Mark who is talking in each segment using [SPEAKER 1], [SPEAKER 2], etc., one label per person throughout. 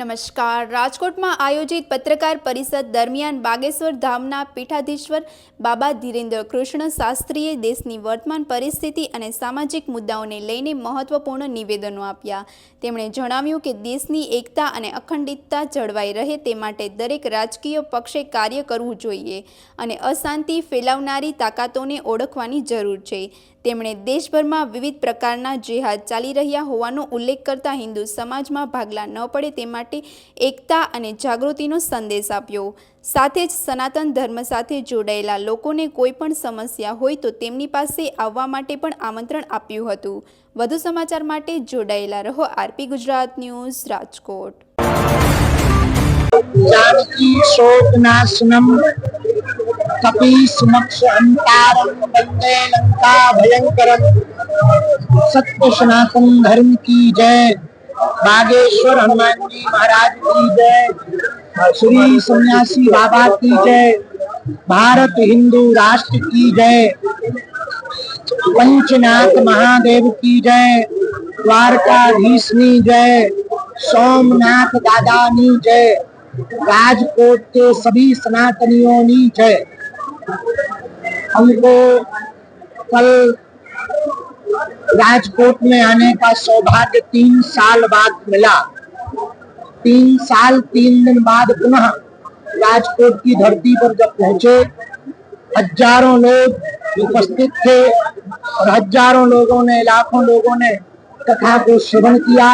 [SPEAKER 1] નમસ્કાર. રાજકોટમાં આયોજિત પત્રકાર પરિષદ દરમિયાન બાગેશ્વર ધામના પીઠાધીશ્વર બાબા ધીરેન્દ્ર કૃષ્ણ શાસ્ત્રીએ દેશની વર્તમાન પરિસ્થિતિ અને સામાજિક મુદ્દાઓને લઈને મહત્વપૂર્ણ નિવેદનો આપ્યા. તેમણે જણાવ્યું કે દેશની એકતા અને અખંડિતતા જળવાઈ રહે તે માટે દરેક રાજકીય પક્ષે કાર્ય કરવું જોઈએ અને અશાંતિ ફેલાવનારી તાકાતોને ઓળખવાની જરૂર છે. તેમણે દેશભરમાં વિવિધ પ્રકારના જેહાદ ચાલી રહ્યા હોવાનો ઉલ્લેખ કરતા હિન્દુ સમાજમાં ભાગલા ન પડે તે માટે એકતા અને જાગૃતિનો સંદેશ આપ્યો. સાથે જ સનાતન ધર્મ સાથે જોડાયેલા લોકોને કોઈ પણ સમસ્યા હોય તો તેમની પાસે આવવા માટે પણ આમંત્રણ આપ્યું હતું. વધુ સમાચાર માટે જોડાયેલા રહો. RP Gujarat news, Rajkot.
[SPEAKER 2] कपि समक्ष अंतारं वंदे लंका भयंकरं। सत्य सनातन धर्म की जय। बागेश्वर हनुमान जी महाराज की जय। श्री सन्यासी बाबा की जय। भारत हिंदू राष्ट्र की जय। पंचनाथ महादेव की जय। द्वारकाधीशनी जय। सोमनाथ दादानी जय। राजकोट के सभी सनातनियों की जय। हमको कल राजकोट में आने का सौभाग्य 3 साल बाद मिला। 3 साल 3 दिन बाद पुनः राजकोट की धरती पर जब पहुंचे, हजारों लोग उपस्थित थे और हजारों लोगों ने, लाखों लोगों ने कथा को श्रवण किया,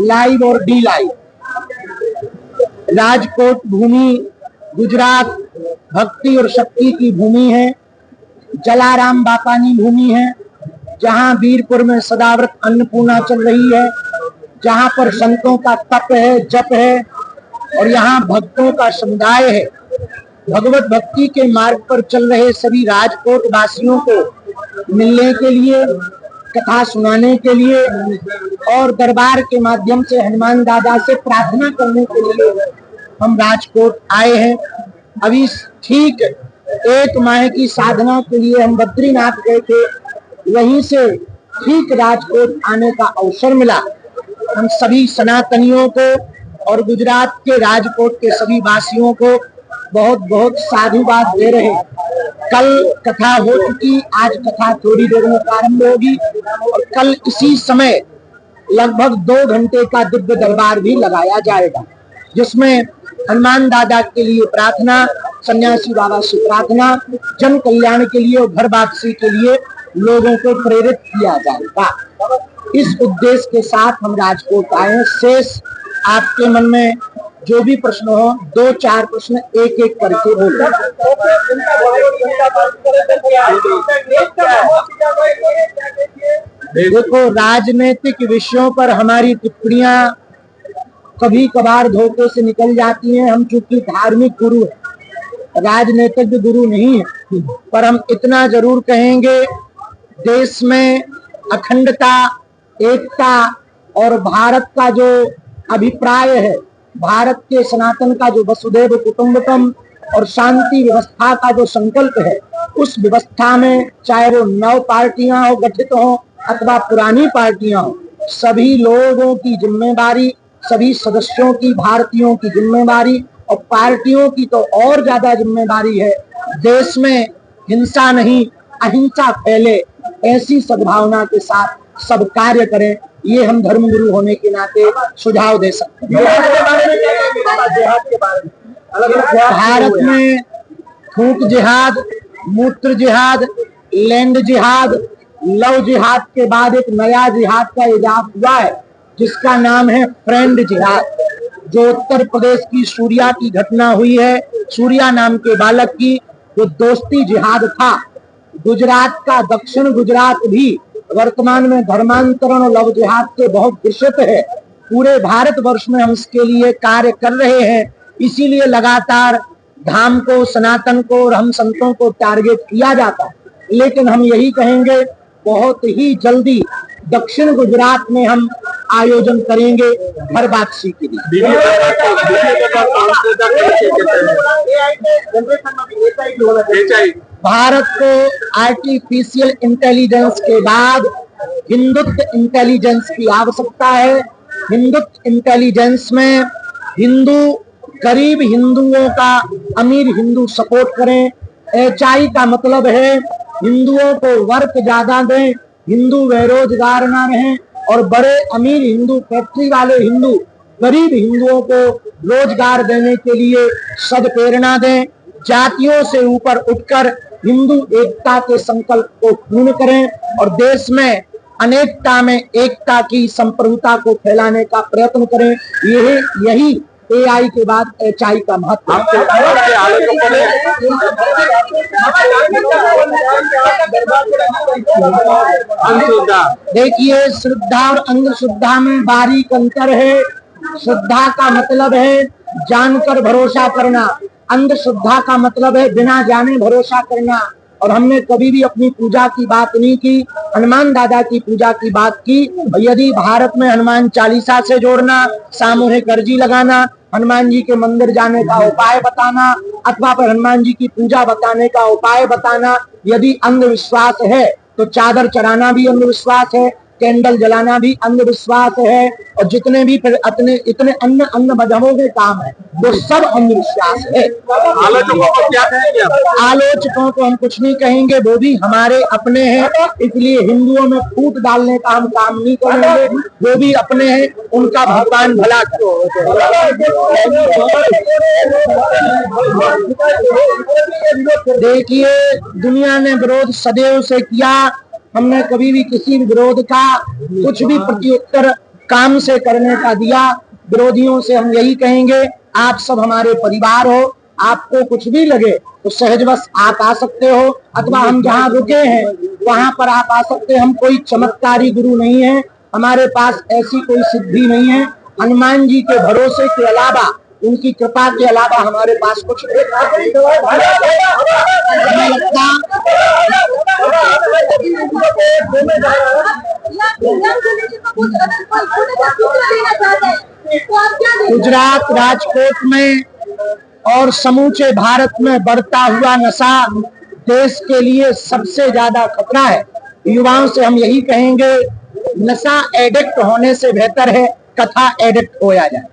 [SPEAKER 2] लाइव और डी लाइव। राजकोट भूमि गुजरात भक्ति और शक्ति की भूमि है। जलाराम बापानी भूमि है, जहाँ वीरपुर में सदाव्रत अन्नपूर्णा चल रही है, जहाँ पर संतों का तप है, जप है और यहाँ भक्तों का समुदाय है। भगवत भक्ति के मार्ग पर चल रहे सभी राजकोट वासियों को मिलने के लिए, कथा सुनाने के लिए और दरबार के माध्यम से हनुमान दादा से प्रार्थना करने के लिए हम राजकोट आए हैं। अभी ठीक 1 माह की साधना के लिए हम बद्रीनाथ गए थे, वहीं से ठीक राजकोट आने का अवसर मिला। हम सभी सनातनियों को और गुजरात के राजकोट के सभी वासियों को बहुत बहुत साधुवाद दे रहे हैं। कल कथा हो चुकी, आज कथा थोड़ी देर में प्रारंभ होगी और कल इसी समय लगभग 2 घंटे का दिव्य दरबार भी लगाया जाएगा, जिसमें हनुमान दादा के लिए प्रार्थना, सन्यासी बाबा से प्रार्थना, जन कल्याण के लिए और घर वापसी के लिए लोगों को प्रेरित किया जाएगा। इस उद्देश्य के साथ हम राजकोट आए हैं। शेष आपके मन में जो भी प्रश्न हो, 2-4 प्रश्न एक एक करके बोलो। देखो, राजनीतिक विषयों पर हमारी टिप्पणियां कभी कभार धोखे से निकल जाती हैं। हम चूंकि धार्मिक गुरु हैं, राजनीतिक गुरु नहीं है, पर हम इतना जरूर कहेंगे, देश में अखंडता, एकता और भारत का जो अभिप्राय है, भारत के सनातन का जो वसुधैव कुटुंबकम और शांति व्यवस्था का जो संकल्प है, उस व्यवस्था में चाहे वो नव पार्टियां हो गठित हो अथवा पुरानी पार्टियां हो, सभी लोगों की जिम्मेदारी, सभी सदस्यों की, भारतीयों की जिम्मेदारी और पार्टियों की तो और ज्यादा जिम्मेदारी है, देश में हिंसा नहीं अहिंसा फैले, ऐसी सद्भावना के साथ सब कार्य करें। ये हम धर्मगुरु होने के नाते सुझाव दे सकते हैं। भारत में थूक जिहाद, मूत्र जिहाद, लैंड जिहाद, लव जिहाद के बाद एक नया जिहाद का इजाफा हुआ है, जिसका नाम है फ्रेंड जिहाद, जो उत्तर प्रदेश की सूर्या की घटना हुई है। सूर्या नाम के बालक की जो दोस्ती जिहाद था। गुजरात का दक्षिण गुजरात भी वर्तमान में धर्मांतरण और लव जिहाद से बहुत ग्रसित है। पूरे भारत वर्ष में हम इसके लिए कार्य कर रहे हैं, इसीलिए लगातार धाम को, सनातन को और हम संतों को टारगेट किया जाता है। लेकिन हम यही कहेंगे, बहुत ही जल्दी दक्षिण गुजरात में हम आयोजन करेंगे घर वापसी के लिए। भारत को आर्टिफिशियल इंटेलिजेंस के बाद हिंदुत्व इंटेलिजेंस की आवश्यकता है। हिंदुत्व इंटेलिजेंस में हिंदू गरीब हिंदुओं का अमीर हिंदू सपोर्ट करें। ऊंचाई का मतलब है हिंदुओं को वर्क ज्यादा दें, हिंदू बेरोजगार ना रहें, और बड़े अमीर हिंदू फैक्ट्री वाले हिंदू गरीब हिंदुओं को रोजगार देने के लिए सदप्रेरणा दें। जातियों से ऊपर उठकर हिंदू एकता के संकल्प को पूर्ण करें और देश में अनेकता में एकता की संप्रभुता को फैलाने का प्रयत्न करें। यही AI के बाद HI का महत्व देखिए, श्रद्धा और अंधश्रद्धा में बारीक अंतर है। श्रद्धा का मतलब है जानकर भरोसा करना, अंधश्रद्धा का मतलब है बिना जाने भरोसा करना। और हमने कभी भी अपनी पूजा की बात नहीं की, हनुमान दादा की पूजा की बात की। यदि भारत में हनुमान चालीसा से जोड़ना, सामूहिक अर्जी लगाना, हनुमान जी के मंदिर जाने का उपाय बताना, अथवा पर हनुमान जी की पूजा बताने का उपाय बताना यदि अंधविश्वास है तो चादर चढ़ाना भी अंधविश्वास है, कैंडल जलाना भी अंधविश्वास है, और जितने भी फिर इतने अन्य मजहबों के काम है वो सब अंधविश्वास है।
[SPEAKER 3] आलोचकों को क्या कहेंगे आप?
[SPEAKER 2] आलोचकों को हम कुछ नहीं कहेंगे, वो भी हमारे अपने हैं, इसलिए हिंदुओं में फूट डालने का हम काम नहीं करेंगे। वो भी अपने हैं, उनका भगवान भला देखिए, दुनिया ने विरोध सदैव से किया, हमने कभी भी किसी विरोध का कुछ भी प्रत्युत्तर काम से करने का दिया। विरोधियों से हम यही कहेंगे, आप सब हमारे परिवार हो, आपको कुछ भी लगे तो सहजवश आप आ सकते हो, अथवा हम जहाँ रुके हैं वहां पर आप आ सकते हैं। हम कोई चमत्कारी गुरु नहीं है, हमारे पास ऐसी कोई सिद्धि नहीं है। हनुमान जी के भरोसे के अलावा, उनकी कृपा के अलावा हमारे पास कुछ नहीं। गुजरात राजकोट में और समूचे भारत में बढ़ता हुआ नशा देश के लिए सबसे ज्यादा खतरा है। युवाओं से हम यही कहेंगे, नशा एडिक्ट होने से बेहतर है कथा एडिक्ट होया जाए।